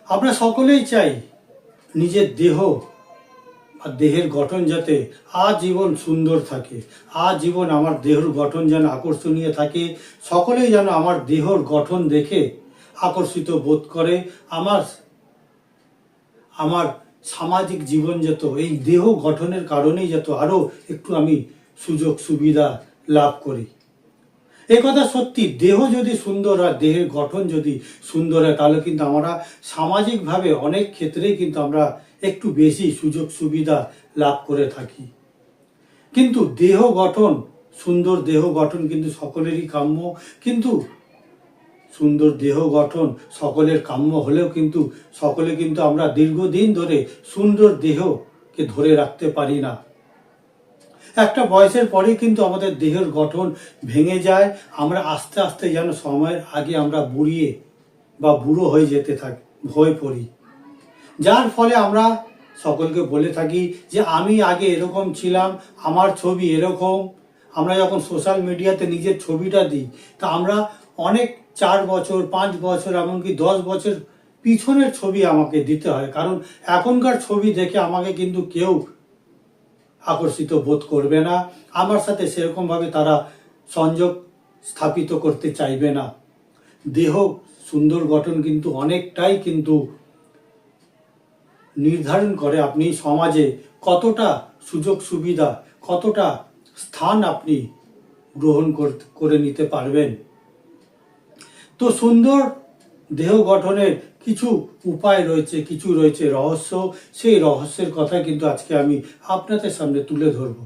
আমরা সকলেই চাই নিজের দেহ আর দেহের গঠন যাতে আজীবন সুন্দর থাকে, আজীবন আমার দেহের গঠন যেন আকর্ষণীয় থাকে, সকলেই যেন আমার দেহর গঠন দেখে আকর্ষিত বোধ করে। আমার আমার সামাজিক জীবন যত এই দেহ গঠনের কারণেই যত আরও একটু আমি সুযোগ সুবিধা লাভ করি। এ কথা সত্যি, দেহ যদি সুন্দর হয়, দেহের গঠন যদি সুন্দর হয়, তাহলে কিন্তু আমরা সামাজিকভাবে অনেক ক্ষেত্রেই কিন্তু আমরা একটু বেশি সুযোগ সুবিধা লাভ করে থাকি। কিন্তু দেহ গঠন, সুন্দর দেহ গঠন কিন্তু সকলেরই কাম্য। কিন্তু সুন্দর দেহ গঠন সকলের কাম্য হলেও কিন্তু সকলে কিন্তু আমরা দীর্ঘদিন ধরে সুন্দর দেহকে ধরে রাখতে পারি না। একটা বয়সের পরে কিন্তু আমাদের দেহের গঠন ভেঙে যায়। আমরা আস্তে আস্তে যেন সময়ের আগে আমরা বুড়িয়ে বা বুড়ো হয়ে যেতে থাকি, হয়ে পড়ি। যার ফলে আমরা সকলকে বলে থাকি যে আমি আগে এরকম ছিলাম, আমার ছবি এরকম। আমরা যখন সোশ্যাল মিডিয়াতে নিজের ছবিটা দিই, তা আমরা অনেক 4 বছর 5 বছর এমনকি 10 বছর পিছনের ছবি আমাকে দিতে হয়, কারণ এখনকার ছবি দেখে আমাকে কিন্তু কেউ আকর্ষিত বোধ করবে না, আমার সাথে সেরকমভাবে তারা সংযোগ স্থাপিত করতে চাইবে না। দেহ সুন্দর গঠন কিন্তু অনেকটাই কিন্তু নির্ধারণ করে আপনি সমাজে কতটা সুযোগ সুবিধা, কতটা স্থান আপনি গ্রহণ করে নিতে পারবেন। তো সুন্দর দেহ গঠনের কিছু উপায় রয়েছে, কিছু রয়েছে রহস্য। সেই রহস্যের কথা কিন্তু আজকে আমি আপনাদের সামনে তুলে ধরব।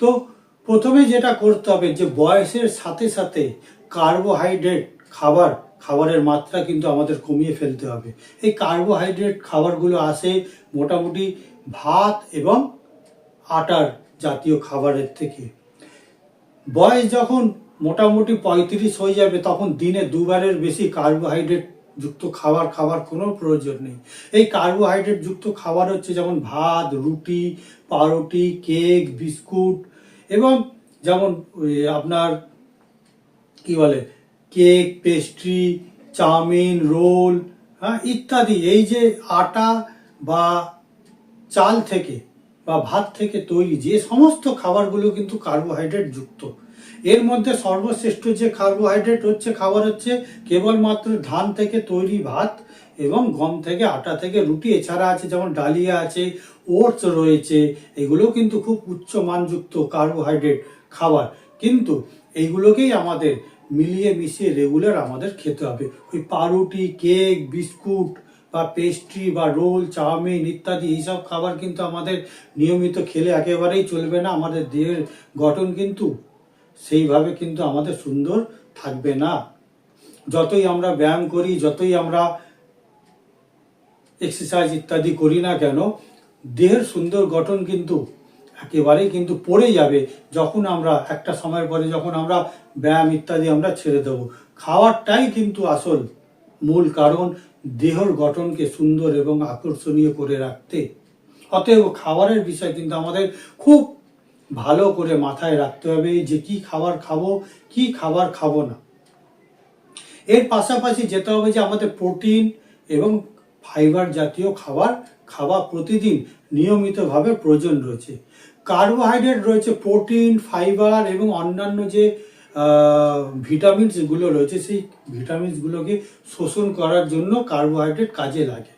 তো প্রথমে যেটা করতে হবে, যে বয়সের সাথে সাথে কার্বোহাইড্রেট খাবারের মাত্রা কিন্তু আমাদের কমিয়ে ফেলতে হবে। এই কার্বোহাইড্রেট খাবারগুলো আসে মোটামুটি ভাত এবং আটার জাতীয় খাবারের থেকে। বয়স যখন মোটামুটি 35 হয়ে যাবে, তখন দিনে 2 বারের বেশি কার্বোহাইড্রেট যুক্ত খাবার কোনো প্রয়োজন নেই। এই কার্বোহাইড্রেট যুক্ত খাবার হচ্ছে যেমন ভাত, রুটি, পাউরুটি, কেক, বিস্কুট, এবং যেমন আপনার কি বলে কেক, পেস্ট্রি, চাউমিন, রোল, ইত্যাদি। এই যে আটা বা চাল থেকে বা ভাত থেকে তৈরি যে সমস্ত খাবারগুলো কিন্তু কার্বোহাইড্রেট যুক্ত। এর মধ্যে সর্বশ্রেষ্ঠ যে কার্বোহাইড্রেট খাবার হচ্ছে কেবলমাত্র ধান থেকে তৈরি ভাত এবং গম থেকে, আটা থেকে রুটি। এছাড়া আছে যেমন ডালিয়া আছে, ওটস রয়েছে, এগুলো কিন্তু খুব উচ্চ মানযুক্ত কার্বোহাইড্রেট খাবার। কিন্তু এইগুলোকেই আমাদের মিলিয়ে মিশিয়ে রেগুলার আমাদের খেতে হবে। ওই পাউরুটি, কেক, বিস্কুট বা পেস্ট্রি বা রোল, চাউমিন ইত্যাদি এইসব খাবার কিন্তু আমাদের নিয়মিত খেলে একেবারেই চলবে না। আমাদের দেহের গঠন কিন্তু সেইভাবে কিন্তু আমাদের সুন্দর থাকবে না। যতই আমরা ব্যায়াম করি, যতই আমরা এক্সারসাইজ ইত্যাদি করি না কেন, দেহের সুন্দর গঠন কিন্তু একেবারেই কিন্তু পড়ে যাবে যখন আমরা একটা সময়ের পরে যখন আমরা ব্যায়াম ইত্যাদি আমরা ছেড়ে দেব। খাওয়ারটাই কিন্তু আসল মূল কারণ দেহর গঠনকে সুন্দর এবং আকর্ষণীয় করে রাখতে। অতএব খাবারের বিষয় কিন্তু আমাদের খুব ভালো করে মাথায় রাখতে হবে যে কি খাবার খাবো, কি খাবার খাবো না। এর পাশাপাশি যেতে হবে যে আমাদের প্রোটিন এবং ফাইবার জাতীয় খাবার প্রতিদিন নিয়মিতভাবে প্রয়োজন রয়েছে। কার্বোহাইড্রেট রয়েছে, প্রোটিন, ফাইবার এবং অন্যান্য যে ভিটামিনসগুলো রয়েছে, সেই ভিটামিনসগুলোকে শোষণ করার জন্য কার্বোহাইড্রেট কাজে লাগে।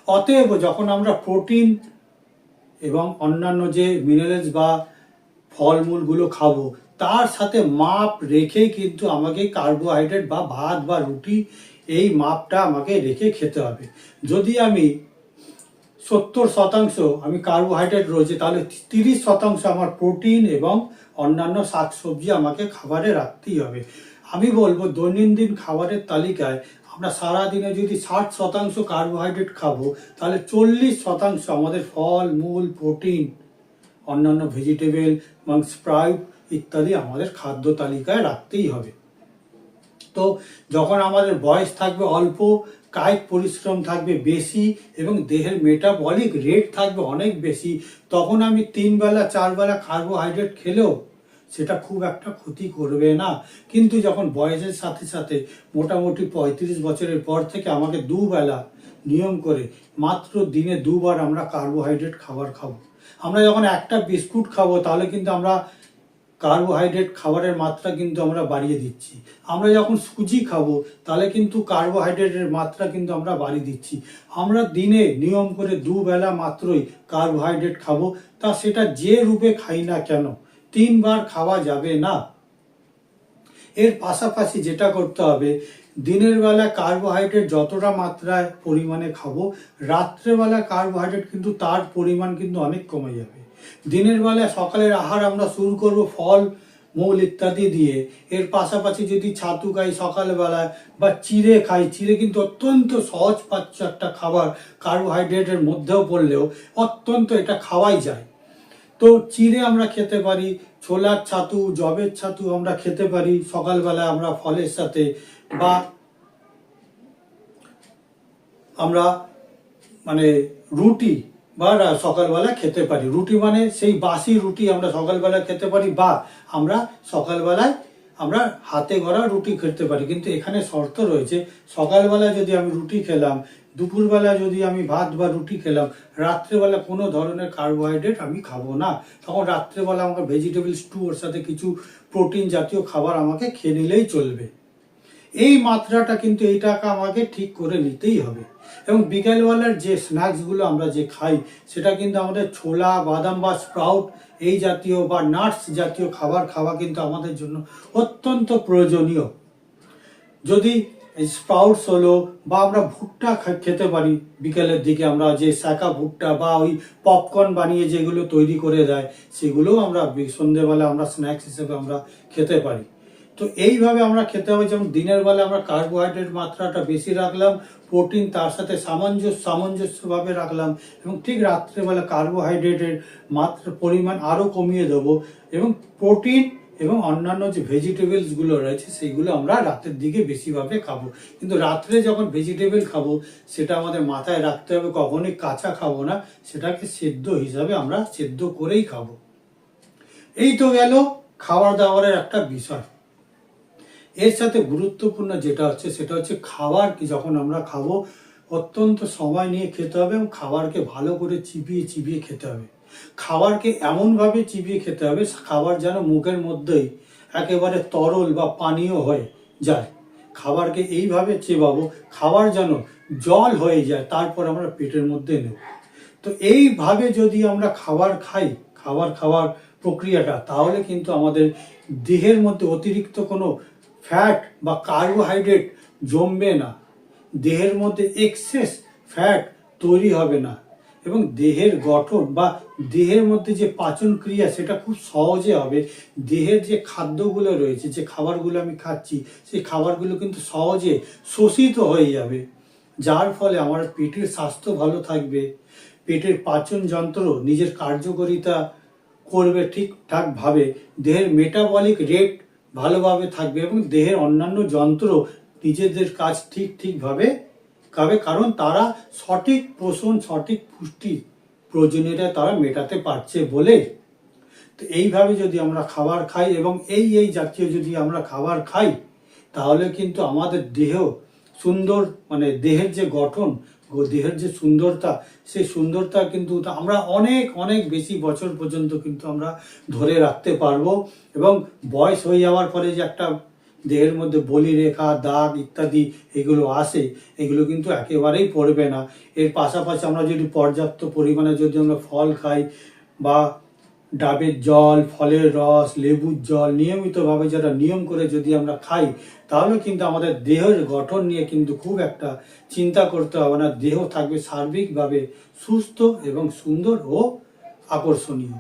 অতএব যখন আমরা প্রোটিন এবং অন্যান্য যে মিনারেলস বা ফলমূলগুলো খাবো, তার সাথে মাপ রেখেই কিন্তু আমাকে কার্বোহাইড্রেট বা ভাত বা রুটি এই মাপটা আমাকে রেখে খেতে হবে। যদি আমি 70% আমি কার্বোহাইড্রেট রয়েছে, তাহলে 30% আমার প্রোটিন এবং অন্যান্য শাকসবজি আমাকে খাবারে রাখতেই হবে। আমি বলবো দৈনন্দিন খাবারের তালিকায় আমরা সারাদিনে যদি 60% কার্বোহাইড্রেট খাবো, তাহলে 40% আমাদের ফল মূল, প্রোটিন, অন্যান্য ভেজিটেবল এবং স্প্রাউট ইত্যাদি আমাদের খাদ্য তালিকায় রাখতেই হবে। তো যখন আমাদের বয়স থাকবে অল্প, কায়িক পরিশ্রম থাকবে বেশি এবং দেহের মেটাবলিক রেট থাকবে অনেক বেশি, তখন আমি 3 বেলা 4 বেলা কার্বোহাইড্রেট খেলেও সেটা খুব একটা ক্ষতি করবে না। কিন্তু যখন বয়সের সাথে সাথে মোটামুটি 35 বছরের পর থেকে আমাকে 2 বেলা নিয়ম করে মাত্র দিনে 2 বার আমরা কার্বোহাইড্রেট খাবার খাবো। আমরা যখন একটা বিস্কুট খাবো তাহলে কিন্তু আমরা কার্বোহাইড্রেট খাবারের মাত্রা কিন্তু আমরা বাড়িয়ে দিচ্ছি। আমরা যখন সুজি খাবো তাহলে কিন্তু কার্বোহাইড্রেটের মাত্রা কিন্তু আমরা বাড়িয়ে দিচ্ছি। আমরা দিনে নিয়ম করে 2 বেলা মাত্রই কার্বোহাইড্রেট খাবো, তা সেটা যে রূপে খাই না কেন 3 বার খাওয়া যাবে না। এর পাশাপাশি যেটা করতে হবে, দিনের বেলা কার্বোহাইড্রেট যতটা মাত্রায় পরিমাণে খাবো, রাত্রেবেলা কার্বোহাইড্রেট কিন্তু তার পরিমাণ কিন্তু অনেক কমে যাবে। দিনের বেলা সকালের আহার আমরা শুরু করব ফল মূল ইত্যাদি দিয়ে, এর পাশাপাশি যদি ছাতু খাই সকালবেলায় বা চিড়ে খাই, চিড়ে কিন্তু অত্যন্ত সহজ পাচ্য একটা খাবার, কার্বোহাইড্রেটের মধ্যেও পড়লেও অত্যন্ত এটা খাওয়াই যায়। তো চিড়ে আমরা খেতে পারি, ছোলার ছাতু, জবের ছাতু আমরা খেতে পারি সকালবেলা আমরা ফলের সাথে, বা আমরা মানে রুটি বা সকালবেলা খেতে পারি। রুটি মানে সেই বাসি রুটি আমরা সকালবেলা খেতে পারি, বা আমরা সকালবেলায় আমরা হাতে গড়া রুটি খেতে পারি। কিন্তু এখানে শর্ত রয়েছে, সকালবেলা যদি আমি রুটি খেলাম, দুপুরবেলা যদি আমি ভাত বা রুটি খেলাম, রাত্রেবেলা কোনো ধরনের কার্বোহাইড্রেট আমি খাবো না। তখন রাত্রেবেলা আমাকে ভেজিটেবল স্টু ওর সাথে কিছু প্রোটিন জাতীয় খাবার আমাকে খেয়ে নিলেই চলবে। এই মাত্রাটা কিন্তু এইটাকে আমাকে ঠিক করে নিতেই হবে। এবং বিকেলবেলার যে স্ন্যাক্সগুলো আমরা যে খাই, সেটা কিন্তু আমাদের ছোলা, বাদাম বা স্প্রাউট এই জাতীয় বা নাটস জাতীয় খাবার খাওয়া কিন্তু আমাদের জন্য অত্যন্ত প্রয়োজনীয়। যদি স্প্রাউটস হলো, বা আমরা ভুট্টা খেতে পারি বিকেলের দিকে, আমরা যে শাঁকা ভুট্টা বা ওই পপকর্ন বানিয়ে যেগুলো তৈরি করে দেয়, সেগুলোও আমরা সন্ধ্যেবেলা আমরা স্ন্যাক্স হিসেবে আমরা খেতে পারি। তো এইভাবে আমরা খেতে হবে, যেমন দিনের বেলা আমরা কার্বোহাইড্রেট মাত্রাটা বেশি রাখলাম, প্রোটিন তার সাথে সামঞ্জস্যভাবে রাখলাম, এবং ঠিক রাত্রেবেলা কার্বোহাইড্রেটের মাত্রা পরিমাণ আরও কমিয়ে দেবো, এবং প্রোটিন এবং অন্যান্য যে ভেজিটেবলসগুলো রয়েছে সেইগুলো আমরা রাতের দিকে বেশিভাবে খাবো। কিন্তু রাত্রে যখন ভেজিটেবল খাবো, সেটা আমাদের মাথায় রাখতে হবে, কখনোই কাঁচা খাবো না, সেটাকে সেদ্ধ হিসাবে আমরা সেদ্ধ করেই খাবো। এই তো গেল খাবার দাবারের একটা বিষয়। এর সাথে গুরুত্বপূর্ণ যেটা হচ্ছে, সেটা হচ্ছে খাবার কি যখন আমরা খাবো অত্যন্ত সময় নিয়ে খেতে হবে, এবং খাবারকে ভালো করে চিবিয়ে চিবিয়ে খেতে হবে। খাবারকে এমনভাবে চিবিয়ে খেতে হবে, খাবার যেন মুখের মধ্যেই একেবারে তরল বা পানীয় হয়ে যায়। খাবারকে এইভাবে চেবাবো, খাবার যেন জল হয়ে যায়, তারপর আমরা পেটের মধ্যে নেব। তো এইভাবে যদি আমরা খাবার খাই, খাওয়ার প্রক্রিয়াটা, তাহলে কিন্তু আমাদের দেহের মধ্যে অতিরিক্ত কোনো ফ্যাট বা কার্বোহাইড্রেট জমবে না, দেহের মধ্যে এক্সেস ফ্যাট তৈরি হবে না, এবং দেহের গঠন বা দেহের মধ্যে যে পাচন ক্রিয়া সেটা খুব সহজে হবে। দেহের যে খাদ্যগুলো রয়েছে, যে খাবারগুলো আমি খাচ্ছি, সেই খাবারগুলো কিন্তু সহজে শোষিত হয়ে যাবে, যার ফলে আমার পেটের স্বাস্থ্য ভালো থাকবে, পেটের পাচন যন্ত্র নিজের কার্যকারিতা করবে ঠিকঠাকভাবে, দেহের মেটাবলিক রেট ভালোভাবে থাকবে, এবং দেহের অন্যান্য যন্ত্র নিজেদের কাজ ঠিকভাবে খাবে, কারণ তারা সঠিক পোষণ, সঠিক পুষ্টি প্রয়োজনীয়তা তারা মেটাতে পারছে বলে। তো এইভাবে যদি আমরা খাবার খাই, এবং এই জাতীয় যদি আমরা খাবার খাই, তাহলে কিন্তু আমাদের দেহ সুন্দর, মানে দেহের যে গঠন, দেহের যে সুন্দরতা, সেই সুন্দরতা কিন্তু আমরা অনেক অনেক বেশি বছর পর্যন্ত কিন্তু আমরা ধরে রাখতে পারবো। এবং বয়স হয়ে যাওয়ার পরে যে একটা দেহের মধ্যে বলিরেখা, দাগ ইত্যাদি এগুলো আসে, এগুলো কিন্তু একেবারেই পড়বে না। এর পাশাপাশি আমরা যদি পর্যাপ্ত পরিমাণে যদি আমরা ফল খাই, বা ডাবের জল, ফলের রস, লেবুর জল নিয়মিতভাবে যারা নিয়ম করে যদি আমরা খাই, তাহলে কিন্তু আমাদের দেহের গঠন নিয়ে কিন্তু খুব একটা চিন্তা করতে হবে না। দেহ থাকবে সার্বিকভাবে সুস্থ এবং সুন্দর ও আকর্ষণীয়।